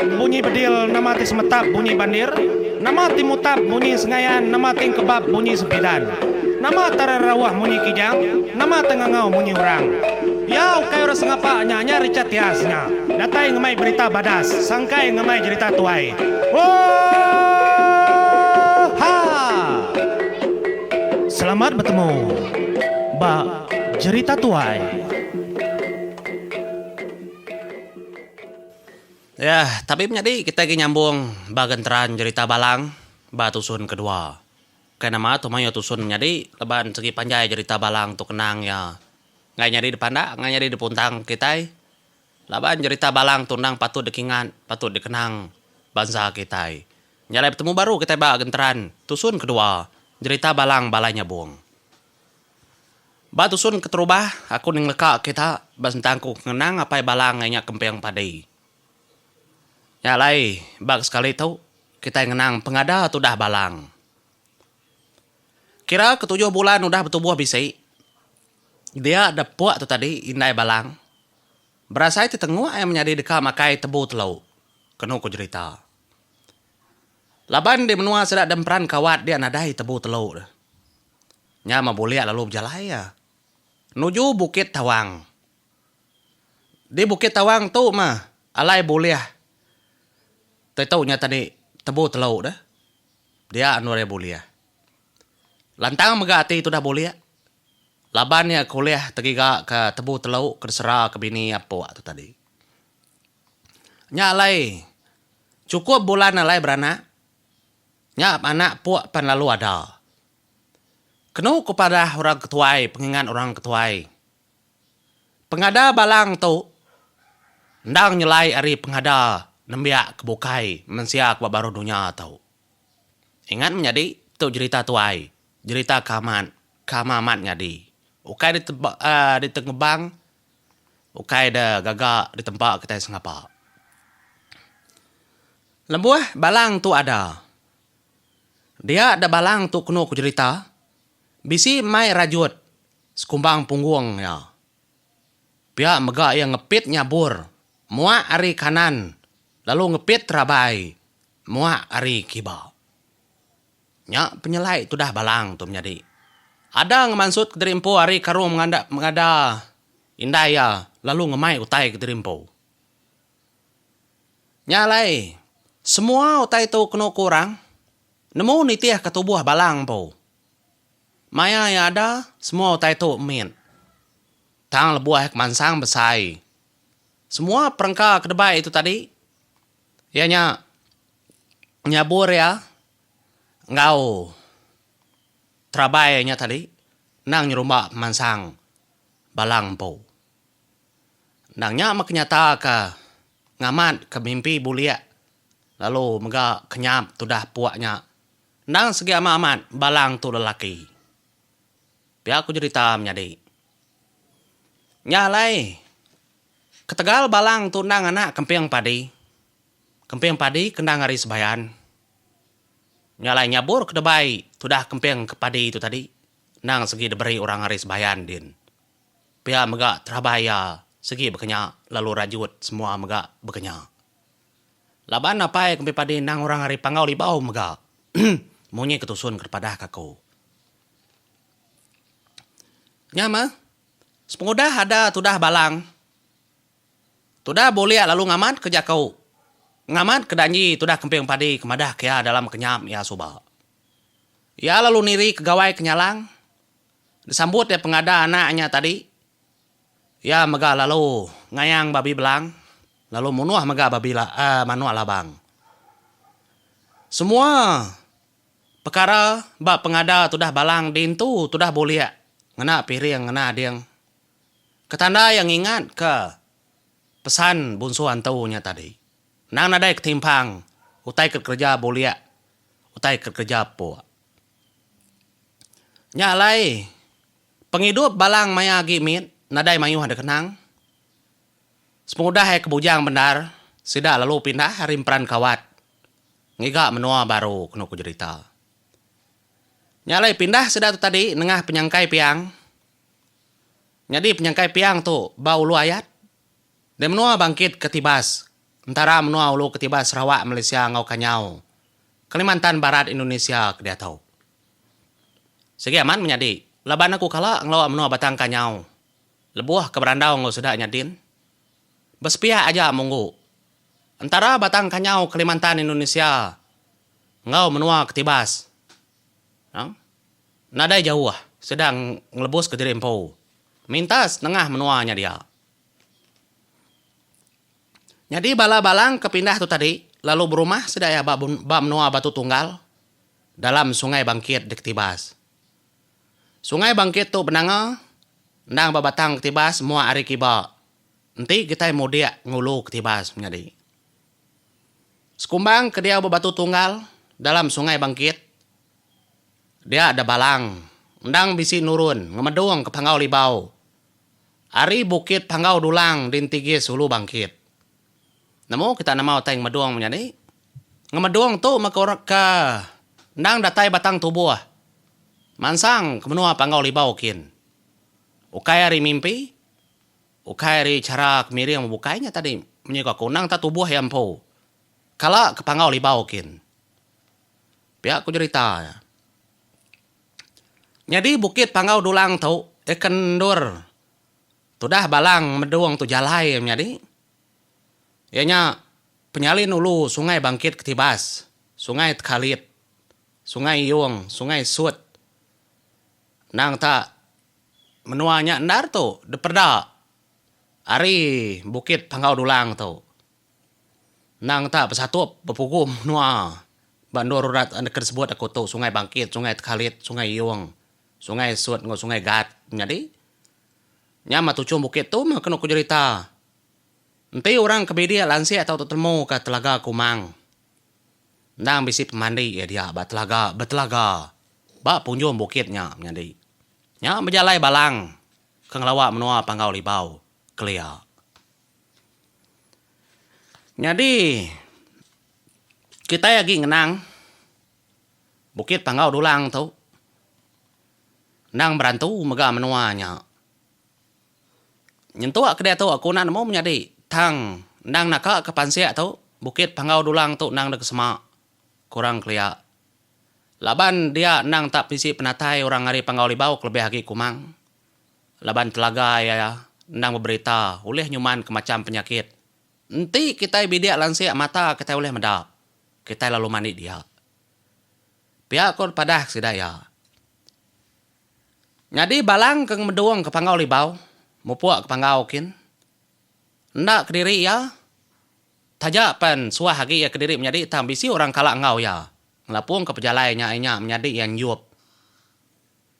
Semetap bunyi bedil, namati semetap bunyi bandir. Namati mutap bunyi sengayan, namati kebab bunyi sepidan. Nama tararawah bunyi kijang, nama tengangau bunyi orang. Yau kayo rasa ngapa nyanya ricat tiasnya. Datai ngemai berita badas, sangkai ngemai cerita tuai. Oh, ha. Selamat bertemu, Mbak Cerita Tuai. Ya, tapi menjadi kita lagi nyambung bagenteran cerita balang batusun kedua. Kayak nama tu mayo tusun menjadi leban segi panjai cerita balang tu kenang ya. Ngai nyari depan dak, ngai nyari di puntang kita. Leban cerita balang tundang patut dikingan, patut dikenang bangsa kita. Nyalai bertemu baru kita bagenteran tusun kedua. Cerita balang balainya buang. Batusun keterubah, aku ning leka kita bantangku kenang apa balang ngainya kempeng padai. Ya lai, bag sekali tu kita ngenang pengada tu dah balang. Kira ke-7 bulan udah bertubuh bisi. Dia ada puak tu tadi indai balang. Berasa itu tengok ayam menjadi deka makai tebu telau. Kenu ku cerita. Laban di menua sedak dempran kawat dia nadai tebu telau. Nya mabuliak lalu berjalaya. Nuju Bukit Tawang. Di Bukit Tawang tu mah alai buliah. Taunya tadi tebu telau dah. Dia anuare buliah. Lantang megati itu dah buliah. Labannya kuliah tegiga ke tebu telau kersera ke bini apa tu tadi. Nya alai cukup bulan alai beranak. Nya anak puak pan lalu ada. Kenu kepada orang ketuai, pengingat orang ketuai. Pengada balang tu ndang nyelai ari pengada nembiak kebukai mensiak baru dunia tahu. Ingat menjadi tu cerita tuai, cerita kamamat nyadi. Ukai di tengebang, ukai da gagak di tempat kita sengapa. Lembuah balang tu ada. Dia ada balang tu kenu ku cerita. Bisi mai rajut sekumbang punggung ya. Pihak megak yang ngepit nyabur. Muak ari kanan. Lalu ngepit terabai. Muak ari kiba. Nya penyelai tu dah balang tu menjadi. Ada ngemansut ke derimpo ari karu mengada indaya. Lalu ngemai utai ke derimpo. Nya lai. Semua utai tu kena kurang. Nemu nitiah ketubuh balang po. Maya yang ada semua utai tu min. Tang lebuah kemansang besai. Semua perangka kedebai itu tadi. Ianya nyabur ya. Engkau terabainya tadi. Nang nyerumah mansang balang po. Nangnya maknyata ke ngamat ke mimpi bulia. Lalu mega kenyap tu dah puaknya. Nang segi amat balang tu lelaki. Biar aku cerita menjadi. Nyalai. Ketegal balang tu nang anak kempeng padi. Kempeng padi kendang hari sebayan. Nyalai nyabur ke debai. Tudah kempeng ke padi itu tadi. Nang segi diberi orang hari sebayan din. Pihak megak terabaya. Segi bekenya. Lalu rajut semua megak bekenya. Laban apa kempeng padi nang orang hari pangau libau megak. Munyi ketusun kepada kaku. Nyama. Sepengudah ada tudah balang. Tudah boleh lalu ngamat kerja kau. Ngamat kedanji tudah kempeng padi kemadah kia dalam kenyam ya suba. Ya lalu niri kegawai kenyalang. Disambut ya pengada anaknya tadi. Ya mega lalu ngayang babi belang. Lalu munuah mega babi manual labang. Semua perkara bab pengada tudah balang dintu tudah boleh. Ngena piring ngena diang. Ketanda yang ingat ke pesan bunsuan taunya tadi. Nang nadai ketimpang. Utai kerja boleh. Utai kerja po. Nyalai. Penghidup balang maya gimit. Nadai mayuh ada kenang. Sepengudah hai kebujang benar. Sida lalu pindah harimperan kawat. Ngiga menua baru kena ku cerita. Nyalai pindah sida tu tadi. Nengah penyangkai piang. Jadi penyangkai piang tu bau lu ayat. Dan menua bangkit ketibas. Antara menua ulu ketiba Sarawak Malaysia ngau Kanyau. Kalimantan Barat Indonesia kedia tahu. Segi aman menjadi. Laban aku kala ngelawa menua batang Kanyau. Lebuah ke berandau ngau sedak nyadin. Bespiah aja munggu. Antara batang Kanyau Kalimantan Indonesia ngau menua ketibas. Nadai jauh sedang ngelebus ke Dirimpo. Mintas tengah menuanya dia. Jadi bala-balang kepindah tu tadi, lalu berumah sedaya bab menua batu tunggal dalam sungai Bangkit di Ketibas. Sungai Bangkit tu benanga, nang babatang Ketibas mua ari kiba. Nanti kita mau dia ngulu Ketibas menjadi. Sekumbang ke dia batu tunggal dalam sungai Bangkit. Dia ada balang, ndang bisi nurun, ngemedung ke Pangau Libau. Ari bukit Pangau Dulang dintigis hulu Bangkit. Namo kita namau tayang meduang menjadi. Ngemeduang tu makorak ka ndang datai batang tubuh. Mansang kemenua Pangau Libau kin. Ukay ari mimpi. Ukay ari cara kemiri yang membukainya tadi. Menyikok kunang ta tubuh yang po. Kala ke Pangau Libau kin. Pihak ku cerita ya. Jadi bukit Pangau Dulang tu kendur. Tudah balang meduang tu jalai menjadi. Ianya penyalin ulu sungai Bangkit Ketibas, sungai Tkalit, sungai Iung, sungai Sut. Nang tak menuanya endar tu, deperda. Ari bukit Pangau Dulang tu. Nang tak pesatup bepugum menua. Bandor urat anda tersebut aku tu sungai Bangkit, sungai Tkalit, sungai Iung, sungai Sut, sungai Gat. Jadi, nyama tu cum bukit tu kena ku cerita. Nanti orang kebedia lansi atau tertemu ke telaga Kumang. Nang bisi pemandi ya dia batelaga. Ba punjung bukitnya menjadi. Nya berjalai balang. Kengelawak menua Pangau Libau. Kelia. Jadi kita lagi ngenang bukit Pangau Dulang tu. Nang berantu mega menuanya. Nyentuh kedai tu aku nak mau menjadi. Tang, nang naka ke pansia tu, bukit Pangau Dulang tu nang dek semak. Kurang kelia. Laban dia nang tak pisi penatai orang hari Pangau Libau kelebih lagi Kumang. Laban telaga ya, nang berberita, oleh nyuman ke macam penyakit. Nanti kita bidia lansia mata kita oleh medak. Kita lalu mandi dia. Pihak kau padah sidaya. Jadi balang keng meduang ke Pangau Libau, mupuak ke Pangau kin. Ndak Kediri ya. Tajak pan suah lagi ya Kediri menjadi tam bisi orang kalak ngau ya. Ngelapung ke pejalainya inya menjadi yang yup.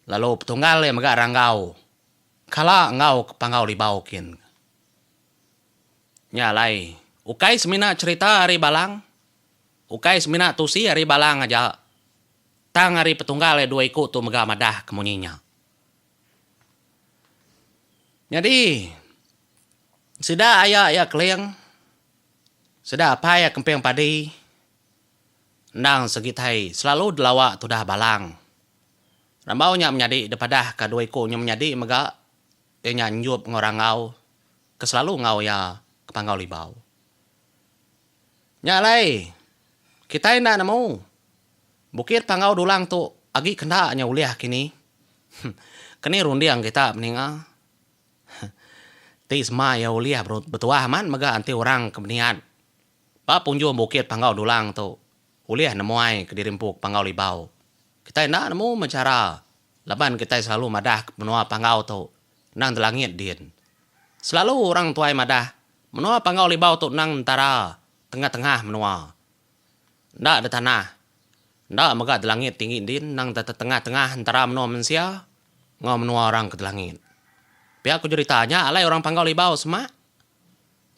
Lalu petunggal yang megak ranggau. Kalak ngau ke Pangau Libau kin. Nyalai. Ukai semina cerita hari balang. Ukai semina tusi hari balang aja. Tang hari petunggal dua ikut tu megak madah kemunyinya. Jadi sudah ayah keleng. Sudah apa ya kempeng padi. Nang segitai selalu delawak tu dah balang. Rambaunya menjadi daripada kedua ikunya menjadi mega. Ia nyup ngorang ngau. Keselalu ngau ya ke Pangau Libau. Nyalai. Kita indah nemu. Bukit Pangau Dulang tu agi kendaknya uliah kini. Kini rundiang kita meninggal. Ti semua ya uliah betuah man mega anti orang kebenian. Pa punjung bukit Pangau Dulang tu. Uliah nemuai ke dirimpuk Pangau Libau. Kita nak nemu mencara. Laban kita selalu madah ke menua Pangau tu. Nang telangit din. Selalu orang tuai madah. Menua Pangau Libau tu nang antara. Tengah-tengah menua. Ndak ada tanah. Ndak mega telangit tinggi din. Nang tengah-tengah antara menua manusia. Ngau menua orang ke telangit. Pihak ku ceritanya alai orang Pangau Libau semak.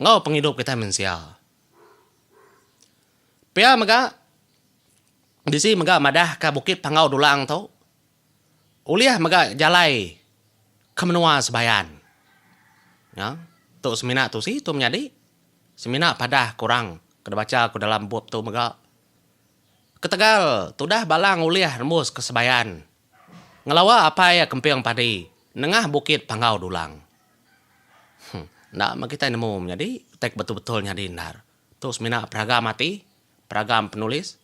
Ngau penghidup kita manusia. Pihak mega. Disi mega madah ke bukit Pangau Dulang tu. Uliah mega jalai. Ke menua sebayan. Ya. Tu semina tu si tu menjadi. Semina padah kurang. Kena baca aku dalam buku tu mega. Ketegal. Tu dah balang uliah rembus ke sebayan. Ngelawa apa ya kempeng padi. Nengah bukit Pangau Dulang. Nak kita nemu menjadi tek betul-betulnya dinar. Terus mina peragam mati, peragam penulis,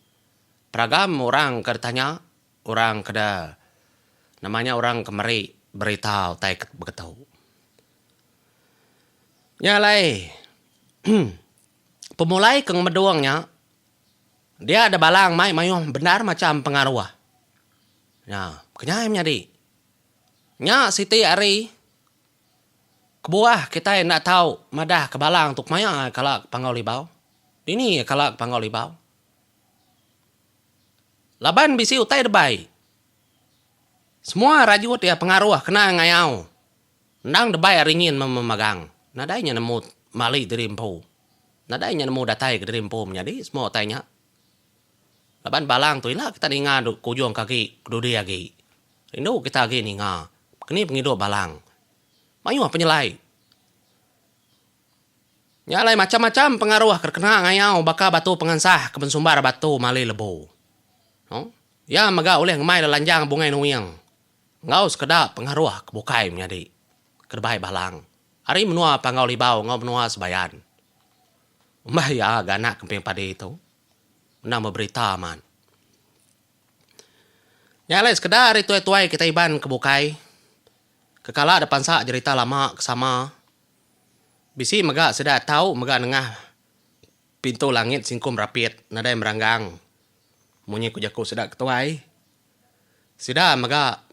peragam orang katanya, orang kada, namanya orang kemari beritahu, tai begetau. Nyalai, pemulai keng meduangnya, dia ada balang mai mayong benar macam pengaruh. Ya, kenyam nyadi. Nya siti ari kebuah kita nak tahu madah ke balang tuk maya kalak pangolibau. Ini kalak pangolibau. Laban bisi utai debai. Semua rajut ya pengaruh kena ngayau. Nang debai ringin memegang. Nadainya nemu mali dirimpu. Nadainya nemu datai ke dirimpu menjadi semua tanya. Laban balang tu ilah kita ninga kujung kaki dudi lagi. Rindu kita lagi ninga. Kini pengido balang. Mayu penyelai. Nyalai macam-macam pengaruh terkena ngayau baka batu pengansah kebensumbar batu mali lebu. Ya maga oleh ngemai lanjang bungai nuing. Ngau sekedap pengaruh kebukai menjadi. Kerbai balang. Hari menua pangau libau ngau menua sebayan. Mbah ya ganak kemping padi itu. Menang berberita man. Nyalai sekedar itu tuai kita iban kebukai. Kekala depan sa cerita lama kesama. Bisi maga sudah tahu maga nengah pintu langit singkum rapit nadai meranggang. Munyi kujaku sudah ketuai. Sudah maga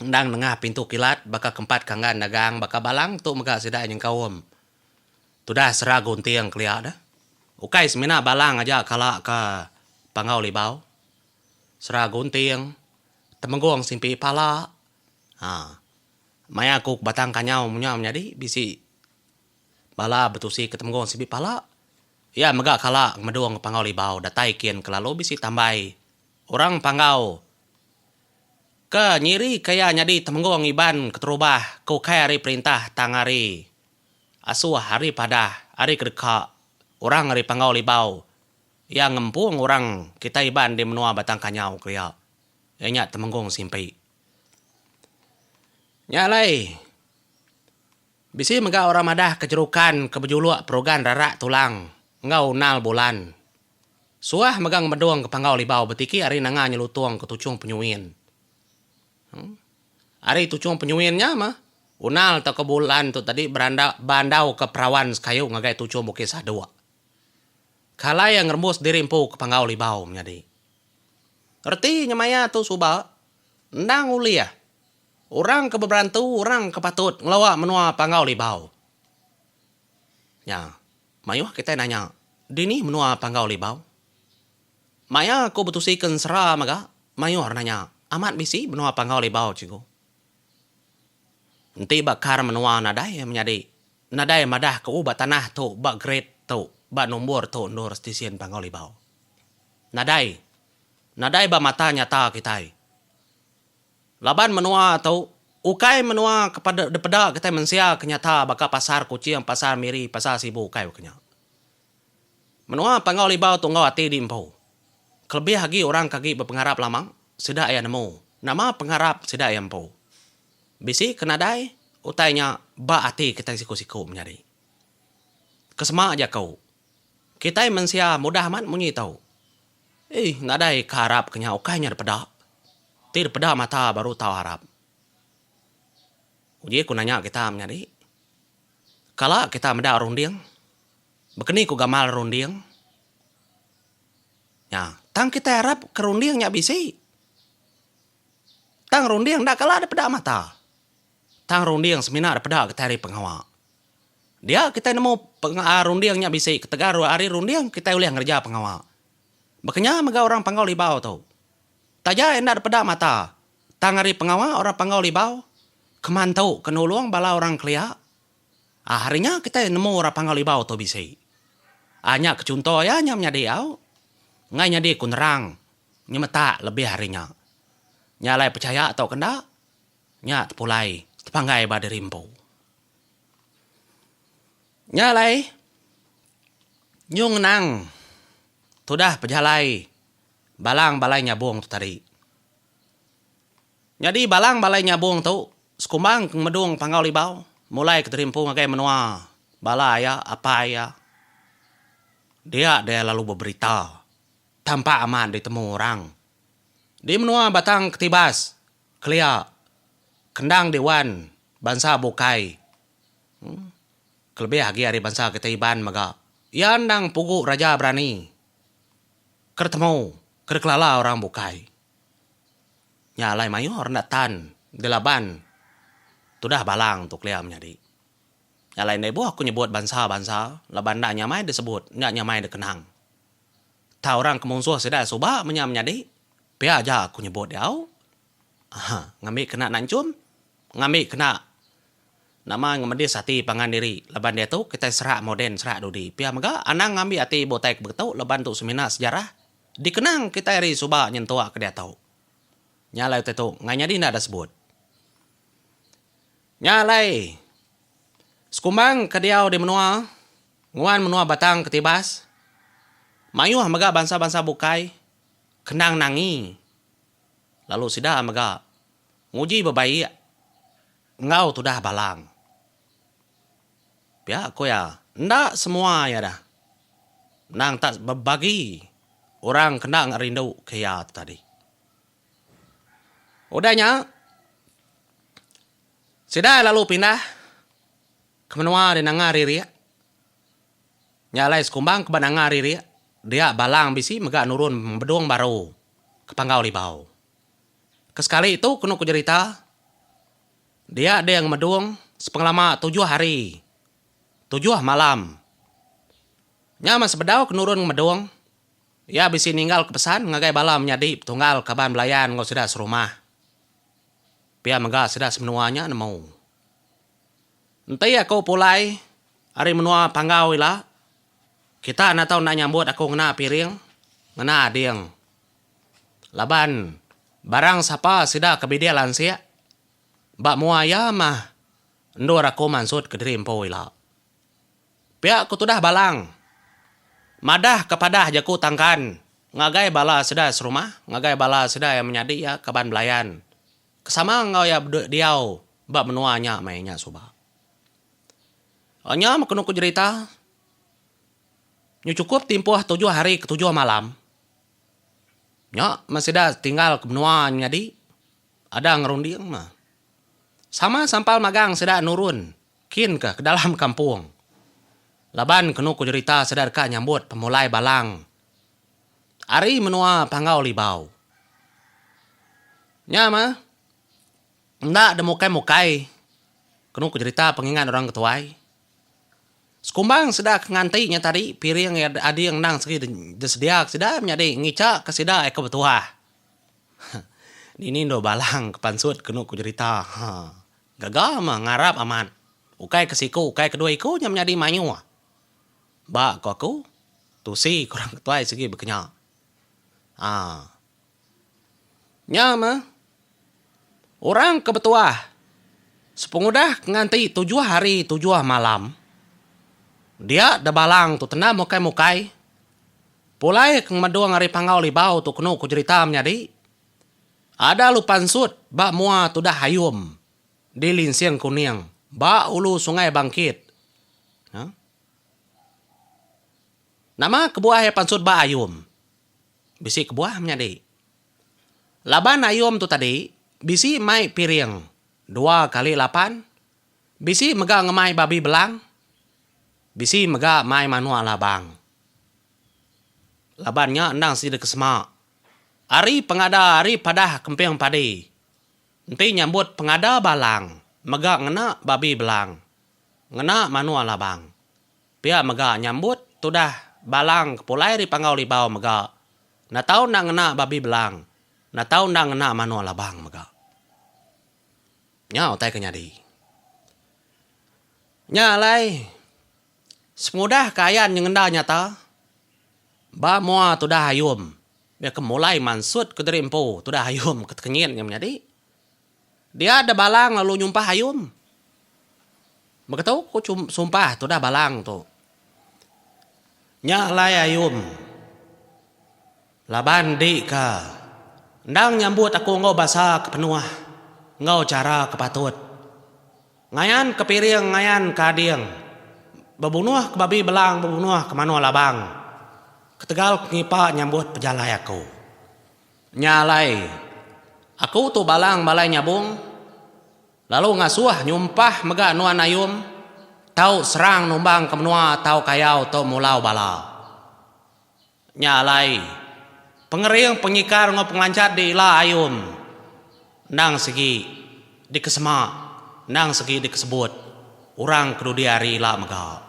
ndang nengah pintu kilat baka kempat kangan dagang baka balang tu maga sudah yang kawum. Tu dah serah gunting keliat dah. Ukai semina balang aja kala ke pangau libau. Serah gunting. Temenggung simpi pala. Maya aku batang kanyau munya menjadi bisi bala betusi ketemenggung simpi pala. Ya mega kala meduang pangau libau datai kian kelalu bisi tambai. Orang pangau ke nyiri kaya nyadi temenggung iban keterubah kau kaya hari perintah tangari. Asuh hari pada hari kedeka orang hari pangau libau. Yang ngempung orang kita iban di menua batang kanyau kaya. Ianya temenggung simpi. Nyalai. Bisi mega orang madah kejerukan kebejuluk perogan rarak tulang. Ngau nal bulan. Suah megang meduang ke pangau libau betiki hari nanga nyelutuang ke tucung penyuin. Hari tucung penyuinnya mah. Unal atau ke bulan tu tadi bandau ke perawan kayu ngagai tucung bukit sadua. Kala yang ngerembus dirimpu ke pangau libau menjadi. Erti nyamaya tu subah. Ndang uliah. Orang ke beberantu, orang ke patut ngelawa menua pangau libau. Ya, mayuh kita nanya, dini menua pangau libau? Maya aku betusikan serah maga, mayuh nanya, amat bisi menua pangau libau ciku. Nanti bakar menua nadai menjadi, nadai madah ke ubat tanah tu, bak grade tu, bak nombor tu, nur stisian pangau libau. Nadai ba mata nyata kita. Laban menua atau ukai menua kepada depeda kita mensia kenyata baka pasar kucing, pasar miri, pasar sibu ukai kenya. Menua pangau libau tu ngau ati dimpo. Kelebih lagi orang kaki berpengarap lamang, sida aya nemu. Nama pengarap sida aya empo. Bisi kenadai, utainya ba ati kita siku-siku menjadi. Kesema aja kau. Kita mensia mudah amat munyi tahu. Nadai karap kenya ukainya depeda. Tidak peda mata baru tahu harap. Uji aku nanya kita menjadi. Kala kita meda runding. Bekeni ku gamal runding. Ya, tang kita harap ke rundingnya bisi. Tang runding dak kala ada peda mata. Tang runding semina ada peda kita hari pengawa. Dia kita nemu rundingnya bisi. Ketegar hari runding kita boleh ngerja pengawa. Bekenya mega orang pangau libau tau. Taja enak pada mata. Tangari pengawa orang pangau libau. Kemantau kenuluang bala orang kelia. Harinya kita nemu orang pangau libau tu bisa. Hanya kecunto ya nyamnya diau. Ngai nyadi kunerang. Nyemeta lebih harinya. Nyalai percaya atau kena. Nya tepulai. Tepanggai pada rimpu. Nyalai. Nyung nang. Tudah pejalai. Balang balai nyabung tu tadi. Jadi balang balai nyabung tu. Sekumbang medung pangau libau. Mulai keterimpu ngagai menua. Balaya apa ya. Dia lalu berberita tanpa aman ditemu orang. Di menua batang ketibas, kelia, kendang dewan, bangsa bukai. Kelebih lagi dari bangsa ketiban maga. Yan dang pugu raja berani. Ketemu, kerkelala orang bukai. Nyalai mayor natan, delaban. Tudah balang tu kelia menjadi. Nyalai nebo aku nyebut bangsa-bangsa, laban dak nyamai disebut, nyak nyamai dikenang. Ta orang kemungsuh sedai subak menjadi. Pia aja aku nyebut dia. Ngambil kena nancum, ngambil kena nama ngambil sati pangan diri. Laban dia tu kita serak moden serak dudi. Pia maga anang ngambil ati botek bertau laban tu semina sejarah. Dikenang kita ri subak nyentua ke dia tahu. Nyalai tu nganya di nak ada sebut. Nyalai sekumbang ke diau di menua, nguan menua batang ketibas. Mayuh maga bangsa-bangsa bukai, kenang nangi. Lalu sida maga nguji bebaik, ngau tu dah balang. Pia aku ya, ndak semua ya dah. Nang tak berbagi orang kenang rindu kaya tadi. Udahnya, sida lalu pindah ke menua di nangari ria. Nyalai sekumbang ke nangari ria. Dia balang bisi mega nurun bedung baru ke Panggau Libau. Kesekali itu kena ku cerita. Dia ada yang medung sepenglama 7 hari. 7 malam. Nyama sebedau kenurun medung. Ya bisi ninggal ke pesan ngagai balam nyadip tunggal kaban belayan ngau sudah serumah. Pia mega sudah semenuanya nemu. Entai aku pulai hari menua Panggau ila. Kita nak tahu nak nyambut aku ngena piring, ngena adiang. Laban, barang siapa sida kebidia lansia. Bak muaya mah, ndor aku mansut ke diri empo ila. Pihak aku tudah balang. Madah kepada jaku tangkan. Ngagai bala sida serumah, ngagai bala sida yang menyadi ya kaban belayan. Kesama ngau ya diau, bak menuanya mainnya subah. Anya makunu ku cerita. Nyu cukup timpuh 7 hari ke 7 malam. Nyo masih dah tinggal ke benua nyadi. Ada ngerunding mah. Sama sampal magang sedang nurun. Kin ke dalam kampung. Laban kenu ku cerita sedar ka nyambut pemulai balang. Ari menua Panggau Libau. Nya mah. Ndak ada mukai-mukai. Kenu ku cerita pengingat orang ketuai. Sekumbang sedak ngantinya tadi piring yang ada yang nang segi desediak sedak menjadi ngicak ke sedak eka betuah. Ini do balang kepansut kenu ku cerita. Gagal mah ngarap aman. Ukai ke siku, ukai kedua iku nya menjadi mayu. Ba ko aku tusi kurang ketuai segi bekenya. Nya mah orang ke betuah. Sepengudah nganti 7 hari 7 malam. Dia da balang tu tena mukai-mukai. Pulai keng maduang hari Panggau Libau tu kenu ku cerita menjadi. Ada lupan sut bak mua tu dah hayum. Di linsiang kuning. Bak ulu sungai bangkit. Nama kebuah pansut bak ayum. Bisi kebuah menjadi. Laban ayum tu tadi. Bisi mai piring. 2 kali 8. Bisi mega ngemai babi belang. Bisi mega mai manua labang. Labannya endang sida kesema. Ari pengada ari padah kempeng padi. Nanti nyambut pengada balang. Mega ngena babi belang. Ngena manua labang. Pia mega nyambut tudah balang kepulai di Panggau Libau mega. Na tau nang ngena babi belang. Na tau nang ngena manua labang mega. Nya utai kenyadi. Nya lai. Semudah kayan yang ngenda nyata. Ba mua tu dah hayum. Dia kemulai mansut ke dari empo. Tu dah hayum ke kenyit yang menjadi. Dia ada balang lalu nyumpah hayum. Begitu ku sumpah tu dah balang tu. Nya lai hayum. Laban di ka. Ndang nyambut aku ngau basa kepenuah. Ngau cara kepatut. Ngayan kepiring ngayan kadiang. Bebunuh ke babi belang, bebunuh ke manua labang. Ketegal ngipa nyambut pejalai aku. Nyalai. Aku tu balang balai nyabung. Lalu ngasuah nyumpah mega nuan ayum. Tau serang numbang ke menua tau kayau tau mulau bala. Nyalai. Pengering pengikar ngop pengancat di ila ayum. Nang segi di kesemak. Nang segi di kesebut. Urang kedudi hari ila mega.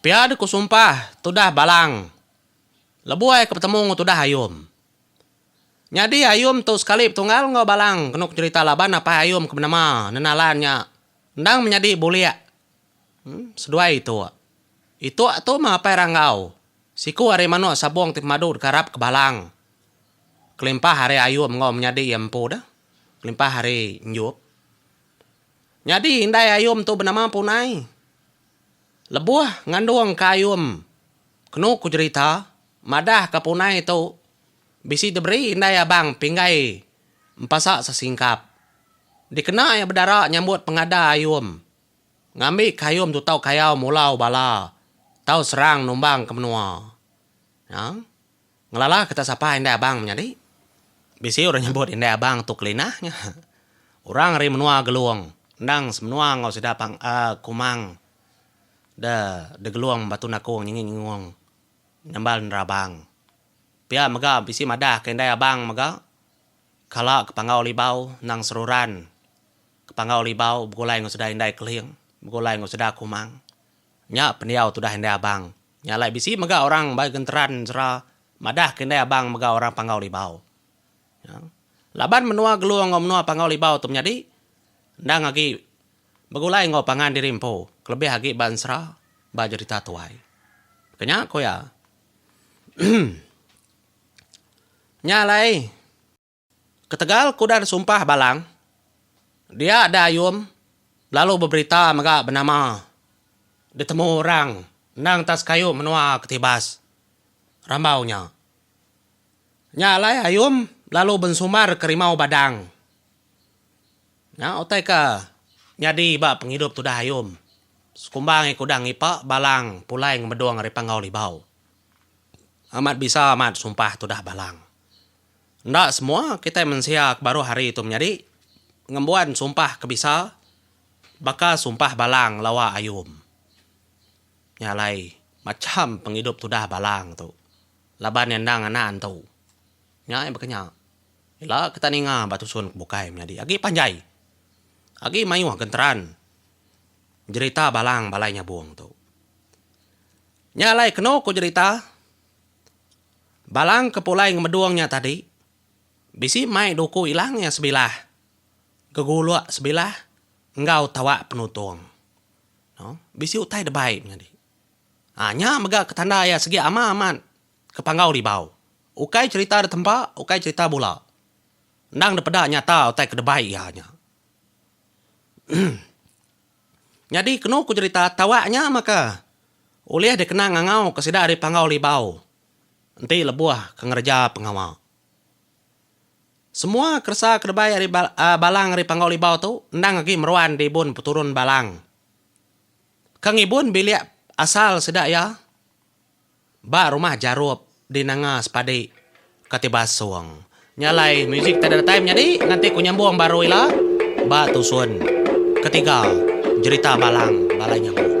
Piada ku sumpah tudah balang. Lebuai ketemu tudah ayum. Nyadi ayum tu sekali tunggal ngau balang kenuk cerita laban apa ayum ke nama nenalannya. Ndang menjadi bulia. Sedua itu. Itu tu mah apa rangau. Siku hari manu sabong tip madu karap ke balang. Kelimpah hari ayum ngau menjadi empu dah. Kelimpah hari nyup. Nyadi indai ayum tu bernama punai. Lebuah ngandung ke ayum. Kenuk ku cerita. Madah ke punai tu. Bisi diberi indai abang pinggai. Empasak sesingkap. Dikena yang berdarah nyambut pengada ayum. Ngambil kayum tu tau kayau mulau bala. Tau serang numbang ke menua. Ya? Ngelala kita sapa indai abang menjadi. Bisi orang nyambut indai abang tu kelinahnya. Orang ri menua geluang. Ndang semenua ngau sudah pang kumang. De geluang batu nakong nyinging-nyingong. Nyambal nerabang. Pia mega bisi madah kendai abang mega. Kala kepangau libau nang seruran. Kepangau libau begulai ngau sudah indai keliang. Begulai ngau sudah kumang. Nya pendiau tu dah indai abang. Nya lai bisi mega orang baik genteran sera. Madah kendai abang mega orang pangau libau. Ya. Laban menua geluang ngau menua pangau libau tu menjadi. Ndang lagi begulai ngau pangan dirimpo. Kelebih lagi ban sera. Ba cerita tuai. Kenya ko ya. Nyalai. Ketegal kuda sumpah balang. Dia ada ayum. Lalu berberita mega bernama. Ditemu orang. Nang tas kayu menua ketibas. Rambaunya. Nyalai ayum. Lalu bensumar ke rimau badang. Ya otai ka. Nyadi ba penghidup tu dah ayum. Sekumbang kudang ipa balang. Pulai ngemeduang ripangau libau. Amat bisa amat sumpah tu dah balang. Ndak semua kita mensiak baru hari itu menjadi. Ngembuan sumpah kebisa. Baka sumpah balang lawa ayum. Nyalai. Macam penghidup tu dah balang tu. Laban yang anan tu. Nyai berkenya. Ila kita ninga batu sun bukai menjadi. Agi panjai. Agi mayu genteran. Cerita balang balainya buang tu. Nyalai keno ku cerita. Balang kepulai ngemeduangnya tadi. Bisi mai duku ilangnya sebelah. Geguluk sebelah. Engkau tawa penutung. No? Bisi utai debai. Hanya mega ketanda ya segi aman. Kepanggau libau. Ukai cerita di tempat. Ukai cerita bola. Ndang depeda nyata utai kedebai hanya. Jadi kena ku cerita tawaknya maka. Uliah dikenang ngangau kesida di panggau libau. Nanti lebuah ke ngerja pengawal. Semua kersa kedebai dari balang dari panggau libau tu. Ndang lagi meruan di ibun peturun balang. Kang ibun bilik asal sedak ya. Ba rumah jarup di nangas padi katibas suang. Nyalai musik tada time jadi. Nanti ku nyambung baru ila. Ba tusun. Ketiga cerita balang balai nyambung.